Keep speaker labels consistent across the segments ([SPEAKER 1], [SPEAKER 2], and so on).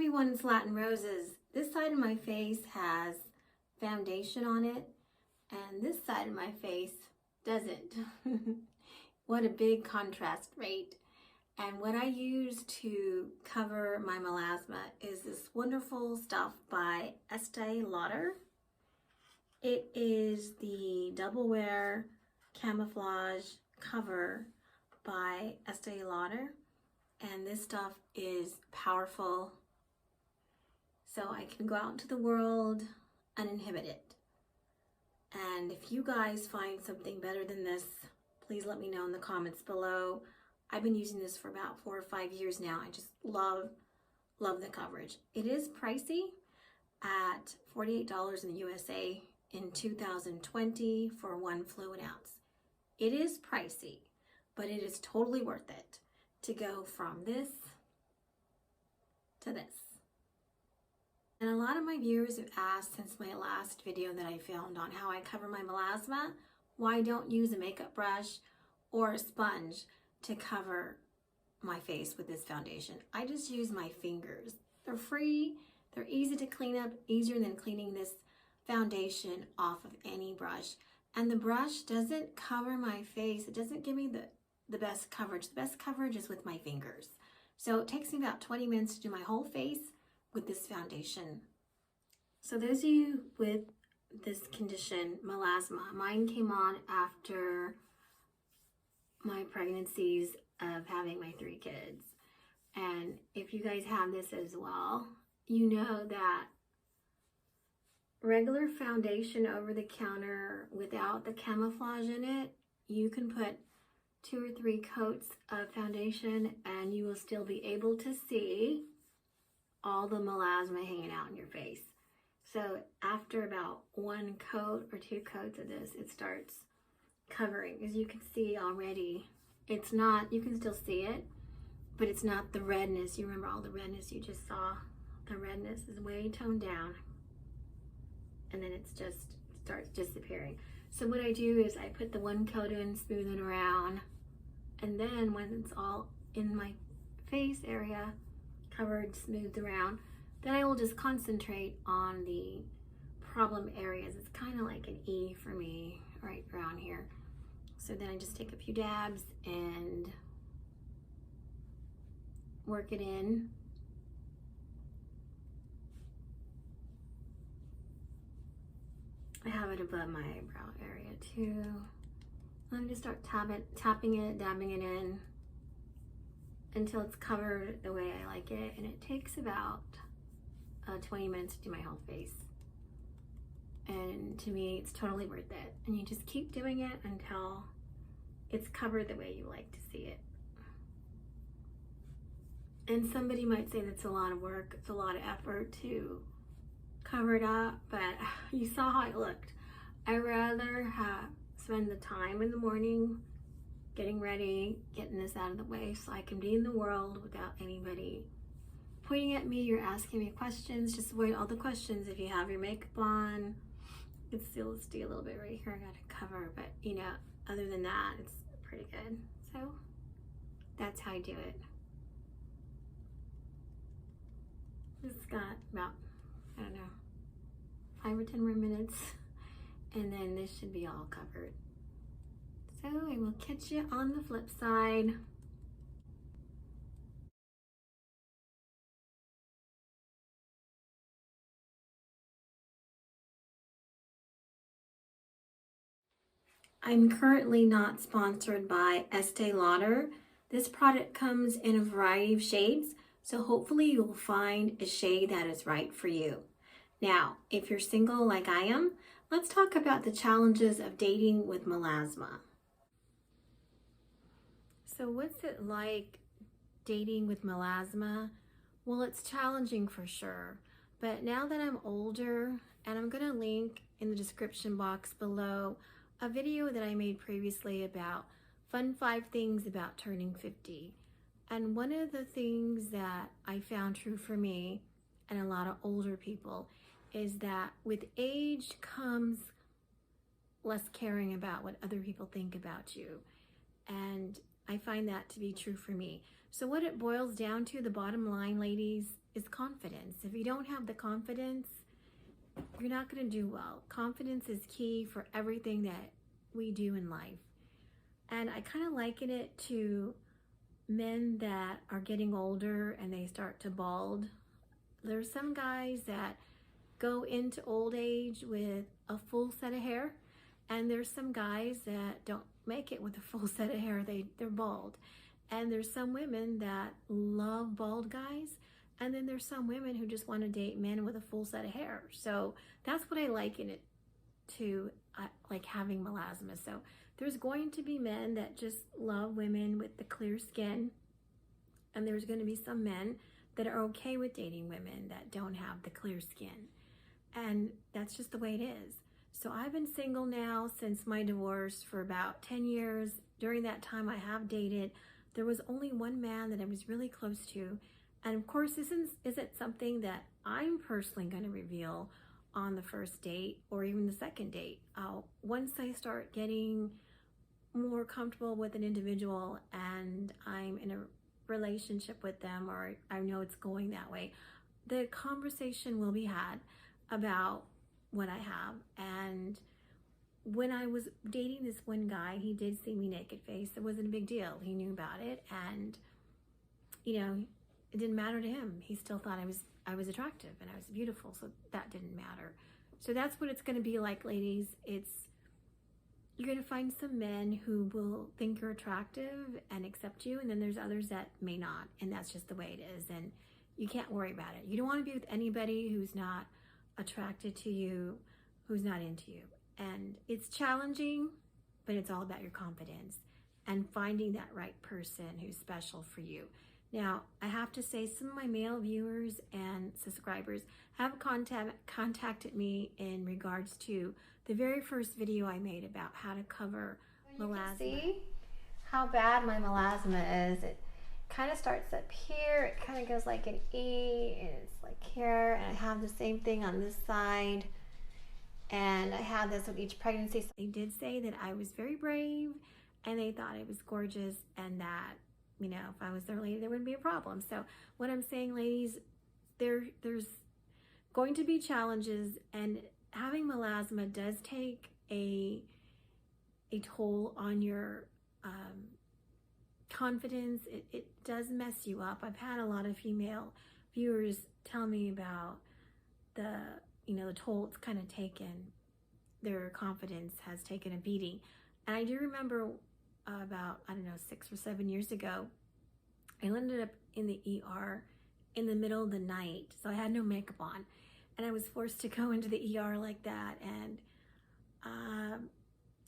[SPEAKER 1] everyone, it's Latin Roses. This side of my face has foundation on it, and this side of my face doesn't. What a big contrast, right? And what I use to cover my melasma is this wonderful stuff by Estee Lauder. It is the Double Wear Camouflage cover by Estee Lauder. And this stuff is powerful, so I can go out into the world uninhibited. And if you guys find something better than this, please let me know in the comments below. I've been using this for about 4 or 5 years now. I just love the coverage. It is pricey at $48 in the USA in 2020 for 1 fluid ounce. It is pricey, but it is totally worth it to go from this to this. And a lot of my viewers have asked since my last video that I filmed on how I cover my melasma, why I don't use a makeup brush or a sponge to cover my face with this foundation. I just use my fingers. They're free, they're easy to clean up, easier than cleaning this foundation off of any brush. And the brush doesn't cover my face. It doesn't give me the best coverage. The best coverage is with my fingers. So it takes me about 20 minutes to do my whole face with this foundation. So those of you with this condition, melasma, mine came on after my pregnancies of having my 3 kids. And if you guys have this as well, you know that regular foundation over the counter without the camouflage in it, you can put 2 or 3 coats of foundation and you will still be able to see all the melasma hanging out in your face. So after about 1 coat or 2 coats of this, it starts covering. As you can see already, it's not, you can still see it, but it's not the redness. You remember all the redness you just saw? The redness is way toned down, and then it's just starts disappearing. So what I do is I put the 1 coat in, smooth it around, and then when it's all in my face area, covered, smoothed around, then I will just concentrate on the problem areas. It's kind of like an E for me right around here. So then I just take a few dabs and work it in. I have it above my eyebrow area too. I'm just start tapping it, dabbing it in until it's covered the way I like it. And it takes about 20 minutes to do my whole face. And to me, it's totally worth it. And you just keep doing it until it's covered the way you like to see it. And somebody might say that's a lot of work, it's a lot of effort to cover it up, but you saw how it looked. I'd rather spend the time in the morning getting ready, getting this out of the way so I can be in the world without anybody pointing at me or asking me questions. Just avoid all the questions if you have your makeup on. You can still see a little bit right here I got to cover, but you know, other than that, it's pretty good. So that's how I do it. This got about, I don't know, 5 or 10 more minutes, and then this should be all covered. So I will catch you on the flip side. I'm currently not sponsored by Estee Lauder. This product comes in a variety of shades, so hopefully you'll find a shade that is right for you. Now, if you're single like I am, let's talk about the challenges of dating with melasma. So what's it like dating with melasma? Well, it's challenging for sure, but now that I'm older, and I'm gonna link in the description box below a video that I made previously about fun 5 things about turning 50. And one of the things that I found true for me and a lot of older people is that with age comes less caring about what other people think about you. And I find that to be true for me. So what it boils down to, the bottom line, ladies, is confidence. If you don't have the confidence, you're not going to do well. Confidence is key for everything that we do in life. And I kind of liken it to men that are getting older and they start to bald. There's some guys that go into old age with a full set of hair, and there's some guys that don't make it with a full set of hair. They're bald. And there's some women that love bald guys, and then there's some women who just want to date men with a full set of hair. So that's what I liken it to, like having melasma. So there's going to be men that just love women with the clear skin, and there's going to be some men that are okay with dating women that don't have the clear skin. And that's just the way it is. So I've been single now since my divorce for about 10 years. During that time I have dated. There was only one man that I was really close to. And of course, this isn't something that I'm personally going to reveal on the first date or even the second date. Once I start getting more comfortable with an individual and I'm in a relationship with them, or I know it's going that way, the conversation will be had about what I have. And when I was dating this one guy, he did see me naked face. It wasn't a big deal. He knew about it, and you know, it didn't matter to him. He still thought I was attractive and I was beautiful, so that didn't matter. So that's what it's going to be like, ladies. You're going to find some men who will think you're attractive and accept you, and then there's others that may not, and that's just the way it is, and you can't worry about it. You don't want to be with anybody who's not attracted to you, who's not into you. And it's challenging, but it's all about your confidence and finding that right person who's special for you. Now, I have to say, some of my male viewers and subscribers have contacted me in regards to the very first video I made about how to cover melasma. See how bad my melasma is. It kind of starts up here, it kind of goes like an E, and it's like here, and I have the same thing on this side, and I had this with each pregnancy. So they did say that I was very brave, and they thought it was gorgeous, and that, you know, if I was their lady, there wouldn't be a problem. So what I'm saying, ladies, there's going to be challenges, and having melasma does take a toll on your confidence. It does mess you up. I've had a lot of female viewers tell me about the toll it's kind of taken. Their confidence has taken a beating. And I do remember about, I don't know, 6 or 7 years ago, I ended up in the ER in the middle of the night. So I had no makeup on, and I was forced to go into the ER like that. And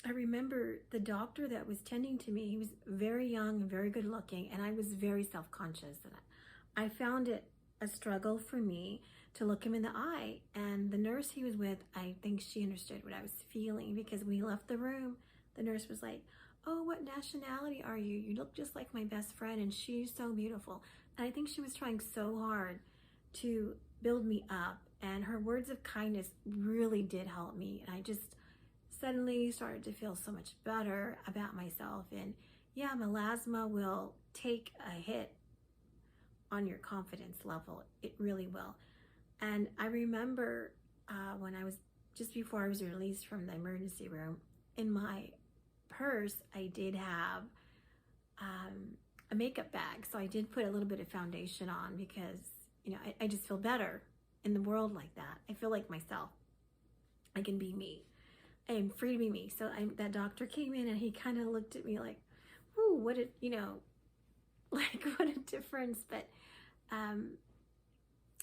[SPEAKER 1] I remember the doctor that was tending to me, he was very young and very good looking, and I was very self-conscious. And I found it a struggle for me to look him in the eye. And the nurse he was with, I think she understood what I was feeling, because when he left the room, the nurse was like, "Oh, what nationality are you? You look just like my best friend, and she's so beautiful." And I think she was trying so hard to build me up, and her words of kindness really did help me. And I just suddenly started to feel so much better about myself. And yeah, melasma will take a hit on your confidence level. It really will. And I remember when I was, just before I was released from the emergency room, in my purse, I did have a makeup bag. So I did put a little bit of foundation on, because, you know, I just feel better in the world like that. I feel like myself. I can be me. I am free to be me. So that doctor came in, and he kind of looked at me like, "Ooh, what a, like, what a difference." But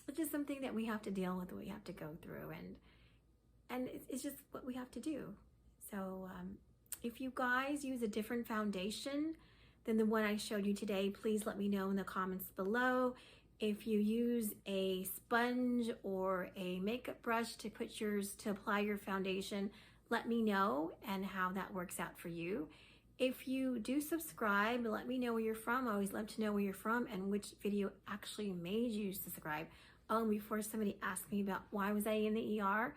[SPEAKER 1] it's just something that we have to deal with, we have to go through, and it's just what we have to do. So if you guys use a different foundation than the one I showed you today, please let me know in the comments below. If you use a sponge or a makeup brush to apply your foundation, let me know and how that works out for you. If you do subscribe, let me know where you're from. I always love to know where you're from and which video actually made you subscribe. Oh, and before somebody asked me about why was I in the ER,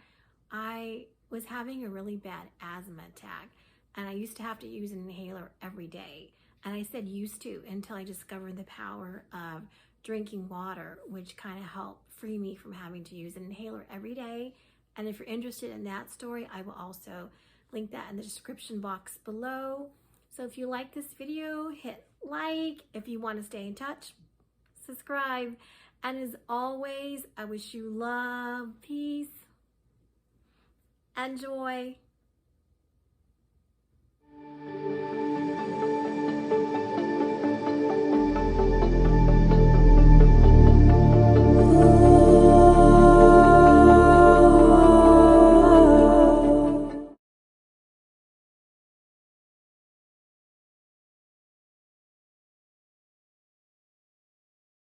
[SPEAKER 1] I was having a really bad asthma attack, and I used to have to use an inhaler every day. And I said used to until I discovered the power of drinking water, which kind of helped free me from having to use an inhaler every day. And if you're interested in that story, I will also link that in the description box below. So if you like this video, hit like. If you want to stay in touch, subscribe. And as always, I wish you love, peace, and joy.